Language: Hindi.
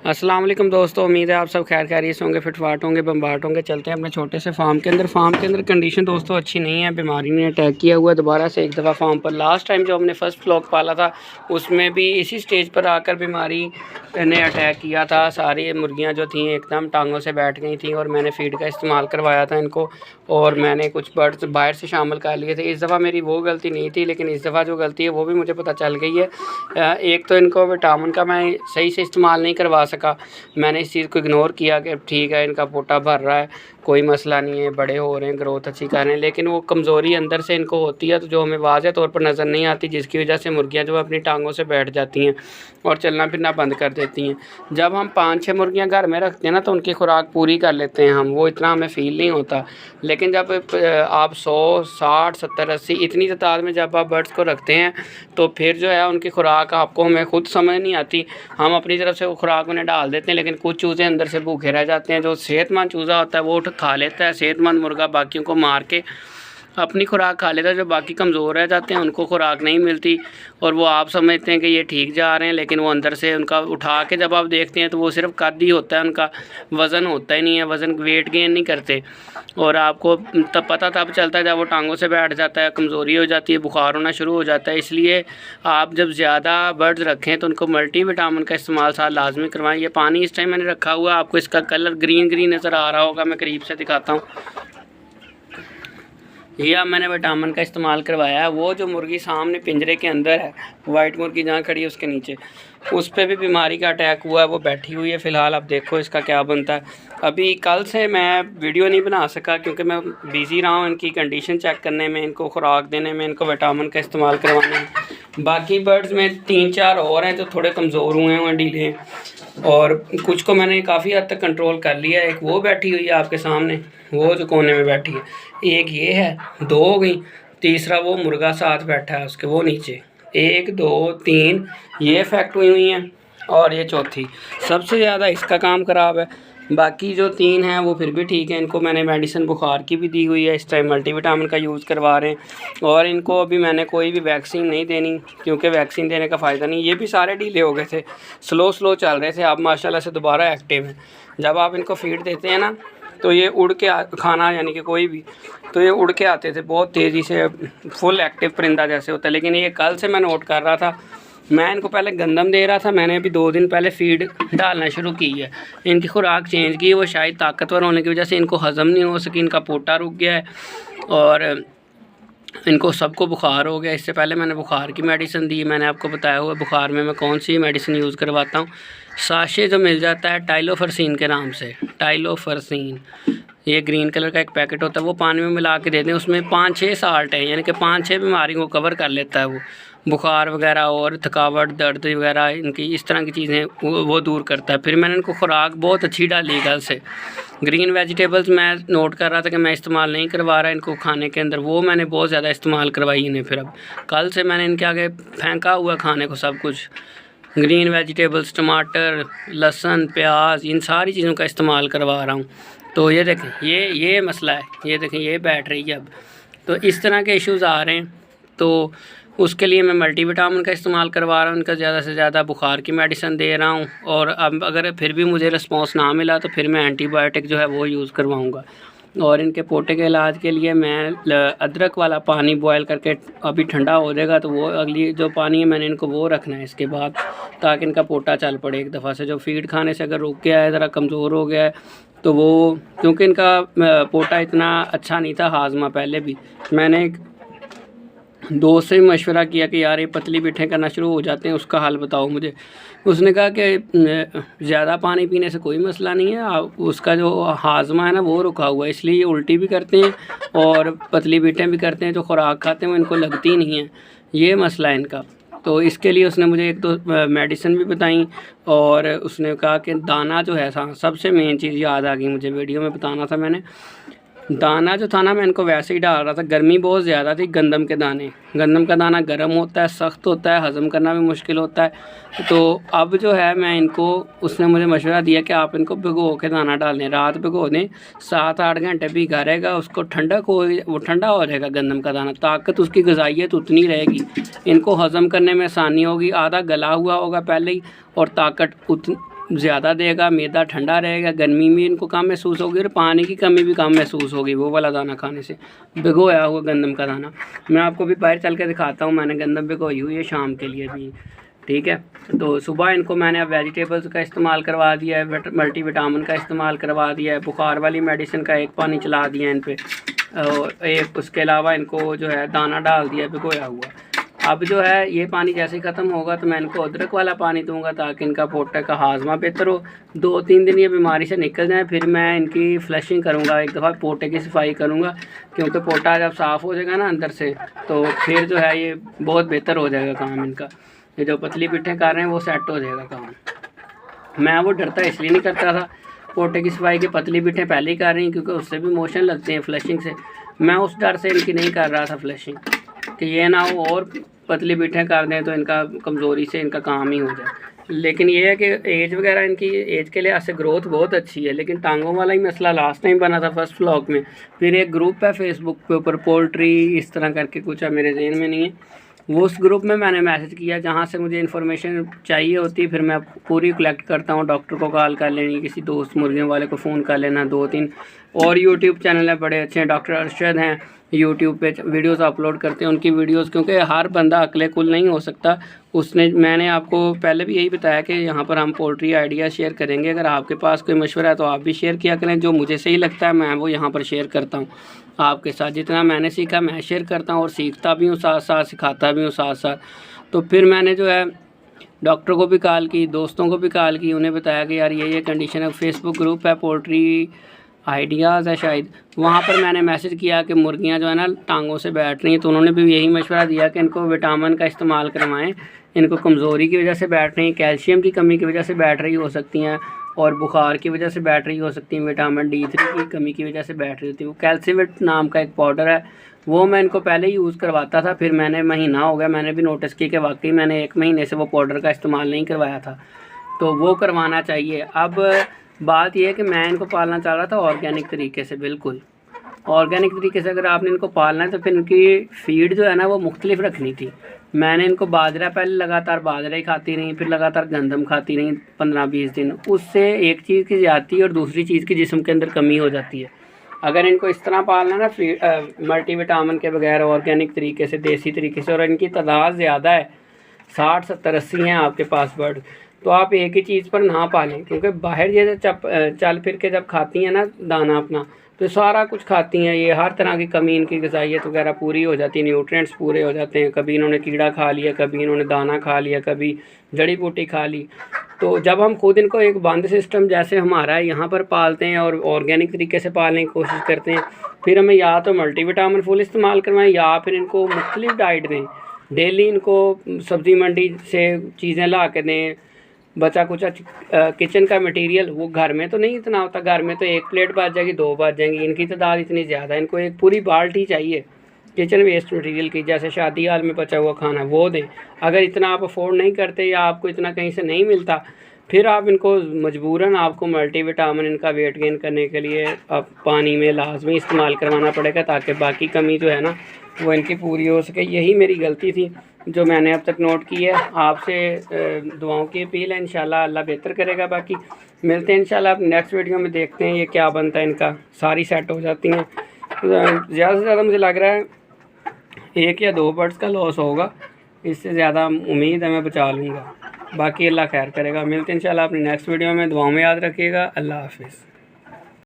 अस्सलाम वालेकुम दोस्तों, उम्मीद है आप सब खैर खैरियत होंगे, फिटफाट होंगे, बम्बाट होंगे। चलते हैं अपने छोटे से फार्म के अंदर। फार्म के अंदर कंडीशन दोस्तों अच्छी नहीं है, बीमारी ने अटैक किया हुआ है दोबारा से एक दफ़ा फार्म पर। लास्ट टाइम जो हमने फ़र्स्ट फ्लॉक पाला था उसमें भी इसी स्टेज पर आकर बीमारी ने अटैक किया था। सारी मुर्गियाँ जो थी एकदम टांगों से बैठ गई थी और मैंने फ़ीड का इस्तेमाल करवाया था इनको, और मैंने कुछ बर्ड्स बाहर से शामिल कर लिए थे। इस दफ़ा मेरी वो गलती नहीं थी, लेकिन इस दफ़ा जो गलती है वो भी मुझे पता चल गई है। एक तो इनको विटामिन का मैं सही से इस्तेमाल नहीं करवा सका। मैंने इस चीज़ को इग्नोर किया कि ठीक है, इनका पोटा भर रहा है, कोई मसला नहीं है, बड़े हो रहे हैं, ग्रोथ अच्छी कर रहे हैं, लेकिन वो कमज़ोरी अंदर से इनको होती है तो जो हमें वाज़ह तौर पर नज़र नहीं आती, जिसकी वजह से मुर्गियाँ जो अपनी टांगों से बैठ जाती हैं और चलना फिरना बंद कर देती हैं। जब हम 5-6 मुर्गियाँ घर में रखते हैं ना तो उनकी खुराक पूरी कर लेते हैं हम, वो इतना हमें फ़ील नहीं होता। लेकिन जब आप 100, 60, 70, 80 इतनी तादाद में जब आप बर्ड्स को रखते हैं तो फिर जो है उनकी खुराक आपको हमें खुद समझ नहीं आती। हम अपनी तरफ से वो खुराक उन्हें डाल देते हैं, लेकिन कुछ चूज़े अंदर से भूखे रह जाते हैं। जो सेहतमंद चूज़ा होता है वो उठ खा लेता है, सेहतमंद मुर्गा बाकियों को मार के अपनी खुराक खा लेता है। जो बाकी कमज़ोर रह जाते हैं उनको खुराक नहीं मिलती और वो आप समझते हैं कि ये ठीक जा रहे हैं, लेकिन वो अंदर से उनका उठा के जब आप देखते हैं तो वो सिर्फ कद ही होता है, उनका वज़न होता ही नहीं है, वज़न वेट गेन नहीं करते। और आपको तब पता तब चलता है जब वो टांगों से बैठ जाता है, कमज़ोरी हो जाती है, बुखार होना शुरू हो जाता है। इसलिए आप जब ज़्यादा बर्ड्स रखें तो उनको मल्टी विटामिन का इस्तेमाल साथ लाजमी करवाएं। ये पानी इस टाइम मैंने रखा हुआ है, आपको इसका कलर ग्रीन ग्रीन नज़र आ रहा होगा, मैं करीब से दिखाता हूँ। ये अब मैंने विटामिन का इस्तेमाल करवाया है। वो जो मुर्गी सामने पिंजरे के अंदर है, वाइट मुर्गी जहाँ खड़ी है उसके नीचे, उस पर भी बीमारी का अटैक हुआ है, वो बैठी हुई है फ़िलहाल। अब देखो इसका क्या बनता है। अभी कल से मैं वीडियो नहीं बना सका क्योंकि मैं बिज़ी रहा हूँ इनकी कंडीशन चेक करने में, इनको खुराक देने में, इनको विटामिन का इस्तेमाल करवाने में। बाकी बर्ड्स में 3-4 और हैं जो थोड़े कमज़ोर हुए हैं, ढीले हैं, और कुछ को मैंने काफ़ी हद तक कंट्रोल कर लिया है। एक वो बैठी हुई है आपके सामने, वो जो कोने में बैठी है, एक ये है, 2 हो गई, तीसरा वो मुर्गा साथ बैठा है उसके, वो नीचे 1, 2, 3 ये इफेक्ट हुई हैं, और ये चौथी सबसे ज़्यादा इसका काम ख़राब है। बाकी जो 3 हैं वो फिर भी ठीक है। इनको मैंने मेडिसिन बुखार की भी दी हुई है, इस टाइम मल्टीविटामिन का यूज़ करवा रहे हैं, और इनको अभी मैंने कोई भी वैक्सीन नहीं देनी क्योंकि वैक्सीन देने का फ़ायदा नहीं। ये भी सारे ढीले हो गए थे, स्लो चल रहे थे, अब माशाल्लाह से दोबारा एक्टिव हैं। जब आप इनको फीड देते हैं ना तो ये उड़ के खाना यानी कि कोई भी, तो ये उड़ के आते थे बहुत तेज़ी से, फुल एक्टिव परिंदा जैसे होता है। लेकिन ये कल से मैं नोट कर रहा था, मैं इनको पहले गंदम दे रहा था, मैंने अभी 2 दिन पहले फ़ीड डालना शुरू की है, इनकी खुराक चेंज की। वो शायद ताकतवर होने की वजह से इनको हज़म नहीं हो सकी, इनका पोटा रुक गया है और इनको सबको बुखार हो गया। इससे पहले मैंने बुखार की मेडिसिन दी, मैंने आपको बताया हुआ बुखार में मैं कौन सी मेडिसिन यूज़ करवाता हूँ। साशे जो मिल जाता है टाइलोफरसिन के नाम से, टाइलोफरसिन, ये ग्रीन कलर का एक पैकेट होता है, वो पानी में मिला के देते हैं। उसमें 5-6 साल्ट हैं, यानी कि 5-6 बीमारी को कवर कर लेता है वो, बुखार वगैरह और थकावट, दर्द वगैरह, इनकी इस तरह की चीज़ें वो दूर करता है। फिर मैंने इनको खुराक बहुत अच्छी डाली कल से। ग्रीन वेजिटेबल्स मैं नोट कर रहा था कि मैं इस्तेमाल नहीं करवा रहा इनको खाने के अंदर, वो मैंने बहुत ज़्यादा इस्तेमाल करवाई इन्हें। फिर अब कल से मैंने इनके आगे फेंका हुआ खाने को सब कुछ, ग्रीन वेजिटेबल्स, टमाटर, लहसुन, प्याज, इन सारी चीज़ों का इस्तेमाल करवा रहा हूँ। तो ये देखें, ये मसला है, ये देखें ये बैठ रही है अब। तो इस तरह के इश्यूज़ आ रहे हैं, तो उसके लिए मैं मल्टीविटामिन का इस्तेमाल करवा रहा हूँ, उनका ज़्यादा से ज़्यादा बुखार की मेडिसिन दे रहा हूँ। और अब अगर फिर भी मुझे रिस्पॉन्स ना मिला तो फिर मैं एंटीबायोटिक जो है वो यूज़ करवाऊँगा। और इनके पोटे के इलाज के लिए मैं अदरक वाला पानी बॉयल करके, अभी ठंडा हो जाएगा तो वो अगली जो पानी है मैंने इनको वो रखना है इसके बाद, ताकि इनका पोटा चल पड़े एक दफ़ा से। जो फीड खाने से अगर रुक गया है, ज़रा कमज़ोर हो गया है, तो वो क्योंकि इनका पोटा इतना अच्छा नहीं था हाजमा, पहले भी मैंने एक दोस्त से मशवरा किया कि यार ये पतली बिठें करना शुरू हो जाते हैं, उसका हल बताओ मुझे। उसने कहा कि ज़्यादा पानी पीने से कोई मसला नहीं है, उसका जो हाजमा है ना वो रुका हुआ है, इसलिए ये उल्टी भी करते हैं और पतली बिठें भी करते हैं। जो खुराक खाते हैं वो इनको लगती नहीं है, ये मसला है इनका। तो इसके लिए उसने मुझे एक तो मेडिसिन भी बताई, और उसने कहा कि दाना जो है, सबसे मेन चीज़ याद आ गई मुझे, वीडियो में बताना था मैंने। दाना जो था ना मैं इनको वैसे ही डाल रहा था, गर्मी बहुत ज़्यादा थी। गंदम के दाने, गंदम का दाना गर्म होता है, सख्त होता है, हज़म करना भी मुश्किल होता है। तो अब जो है मैं इनको, उसने मुझे मशवरा दिया कि आप इनको भिगो के दाना डालें, रात भिगो दें, 7-8 घंटे भिगा रहेगा, उसको ठंडक हो, वो ठंडा हो जाएगा गंदम का दाना, ताकत उसकी ग़िज़ाइयत उतनी रहेगी, इनको हज़म करने में आसानी होगी। आधा गला हुआ होगा पहले ही और ताकत ज़्यादा देगा, मैदा ठंडा रहेगा, गर्मी में इनको कम महसूस होगी और पानी की कमी भी कम महसूस होगी वो वाला दाना खाने से। भिगोया हुआ गंदम का दाना मैं आपको भी बाहर चल के दिखाता हूँ। मैंने गंदम भिगोई हुई है शाम के लिए भी, ठीक है। तो सुबह इनको मैंने अब वेजिटेबल्स का इस्तेमाल करवा दिया है, मल्टीविटामिन का इस्तेमाल करवा दिया है, बुखार वाली मेडिसिन का एक पानी चला दिया है इन पे, और एक उसके अलावा इनको जो है दाना डाल दिया भिगोया हुआ। अब जो है ये पानी जैसे ही ख़त्म होगा तो मैं इनको अदरक वाला पानी दूंगा ताकि इनका पोटे का हाजमा बेहतर हो, 2-3 दिन ये बीमारी से निकल जाए। फिर मैं इनकी फ्लशिंग करूंगा, एक दफ़ा पोटे की सफाई करूंगा, क्योंकि पोटा जब साफ़ हो जाएगा ना अंदर से तो फिर जो है ये बहुत बेहतर हो जाएगा काम इनका। ये जो पतली पिट्ठें कर रहे हैं वो सेट हो जाएगा काम। मैं वो डरता इसलिए नहीं करता था पोटे की सफाई की, पतली पिट्ठें पहले ही कर रही हैं क्योंकि उससे भी मोशन लगते हैं फ्लशिंग से। मैं उस डर से इनकी नहीं कर रहा था फ्लशिंग कि ये ना हो और पतली पिट्ठें कर दें तो इनका कमज़ोरी से इनका काम ही हो जाए। लेकिन ये है कि एज वगैरह इनकी एज के लिहाज से ग्रोथ बहुत अच्छी है, लेकिन टांगों वाला ही मसला लास्ट टाइम बना था फर्स्ट व्लॉग में। फिर एक ग्रुप है फेसबुक के ऊपर पोल्ट्री इस तरह करके कुछ है, मेरे जहन में नहीं है, वो उस ग्रुप में मैंने मैसेज किया जहाँ से मुझे इन्फॉर्मेशन चाहिए होती फिर मैं पूरी कलेक्ट करता हूँ। डॉक्टर को कॉल कर लेनी, किसी दोस्त मुर्गियों वाले को फ़ोन कर लेना, 2-3 और यूट्यूब चैनल है बड़े अच्छे हैं, डॉक्टर अरशद हैं यूट्यूब पे वीडियोस अपलोड करते हैं, उनकी वीडियोस, क्योंकि हर बंदा अकले कुल नहीं हो सकता। मैंने आपको पहले भी यही बताया कि यहाँ पर हम पोल्ट्री आइडिया शेयर करेंगे। अगर आपके पास कोई मशवरा है तो आप भी शेयर किया करें, जो मुझे सही लगता है मैं वो यहाँ पर शेयर करता हूँ आपके साथ। जितना मैंने सीखा मैं शेयर करता हूँ और सीखता भी हूँ साथ साथ, सिखाता भी हूँ साथ साथ। तो फिर मैंने जो है डॉक्टर को भी कॉल की, दोस्तों को भी कॉल की, उन्हें बताया कि यार ये कंडीशन है। फेसबुक ग्रुप है पोल्ट्री आइडियाज़ है शायद, वहाँ पर मैंने मैसेज किया कि मुर्गियाँ जो है ना टांगों से बैठ रही हैं, तो उन्होंने भी यही मशवरा दिया कि इनको विटामिन का इस्तेमाल करवाएं। इनको कमज़ोरी की वजह से बैठ रही हैं, कैल्शियम की कमी की वजह से बैठ रही हो सकती हैं और बुखार की वजह से बैठ रही हो सकती हैं, विटामिन D3 की कमी की वजह से बैठ रही होती है। वो कैल्सीविट नाम का एक पाउडर है, वो मैं इनको पहले ही यूज़ करवाता था। फिर मैंने महीना हो गया, मैंने भी नोटिस की कि वाकई मैंने 1 महीने से वो पाउडर का इस्तेमाल नहीं करवाया था, तो वो करवाना चाहिए। अब बात यह है कि मैं इनको पालना चाह रहा था ऑर्गेनिक तरीके से, बिल्कुल ऑर्गेनिक तरीके से। अगर आपने इनको पालना है तो फिर इनकी फीड जो है ना वो मुख्तलिफ रखनी थी। मैंने इनको बाजरा पहले लगातार बाजरा ही खाती रही, फिर लगातार गंदम खाती रही 15-20 दिन, उससे एक चीज़ की ज़्यादती और दूसरी चीज़ की जिस्म के अंदर कमी हो जाती है। अगर इनको इस तरह पालना ना मल्टीविटामिन के बगैर ऑर्गेनिक तरीके से, देसी तरीके से, और इनकी तादाद ज़्यादा है, 60, 70, 80 हैं आपके पास बर्ड, तो आप एक ही चीज़ पर ना पालें, क्योंकि बाहर ये चल फिर के जब खाती हैं ना दाना अपना, तो सारा कुछ खाती हैं, ये हर तरह की कमी इनकी ग़िज़ाइयत वगैरह पूरी हो जाती है, न्यूट्रिएंट्स पूरे हो जाते हैं। कभी इन्होंने कीड़ा खा लिया, कभी इन्होंने दाना खा लिया, कभी जड़ी बूटी खा ली। तो जब हम खुद इनको एक बंद सिस्टम जैसे हमारा है यहाँ पर पालते हैं और ऑर्गेनिक तरीके से पालने की कोशिश करते हैं, फिर हमें या तो मल्टीविटामिन फुल इस्तेमाल करवाएं या फिर इनको मुख्तलिफ डाइट दें। डेली इनको सब्ज़ी मंडी से चीज़ें ला के दें, बचा कुचा किचन का मटेरियल वो घर में तो नहीं इतना होता, घर में तो 1 प्लेट बच जाएगी, 2 बच जाएंगी, इनकी तादाद इतनी ज़्यादा है, इनको एक पूरी बाल्टी चाहिए किचन वेस्ट मटेरियल की, जैसे शादी हाल में बचा हुआ खाना वो दें। अगर इतना आप अफोर्ड नहीं करते या आपको इतना कहीं से नहीं मिलता, फिर आप इनको मजबूरन आपको मल्टीविटामिन इनका वेट गेन करने के लिए आप पानी में लाजमी इस्तेमाल करवाना पड़ेगा, ताकि बाकी कमी जो है ना वो इनकी पूरी हो सके। यही मेरी गलती थी जो मैंने अब तक नोट की है। आपसे दुआओं की अपील है, इंशाल्लाह अल्लाह बेहतर करेगा। बाकी मिलते हैं इंशाल्लाह नेक्स्ट वीडियो में, देखते हैं ये क्या बनता है इनका। सारी सेट हो जाती हैं, ज़्यादा से ज़्यादा मुझे लग रहा है 1 या 2 बर्ड्स का लॉस होगा, इससे ज़्यादा उम्मीद है मैं बचा लूँगा। बाकी अल्लाह खैर करेगा। मिलते हैं इंशाल्लाह अपनी नेक्स्ट वीडियो में, दुआओं में याद रखिएगा। अल्लाह हाफिज़।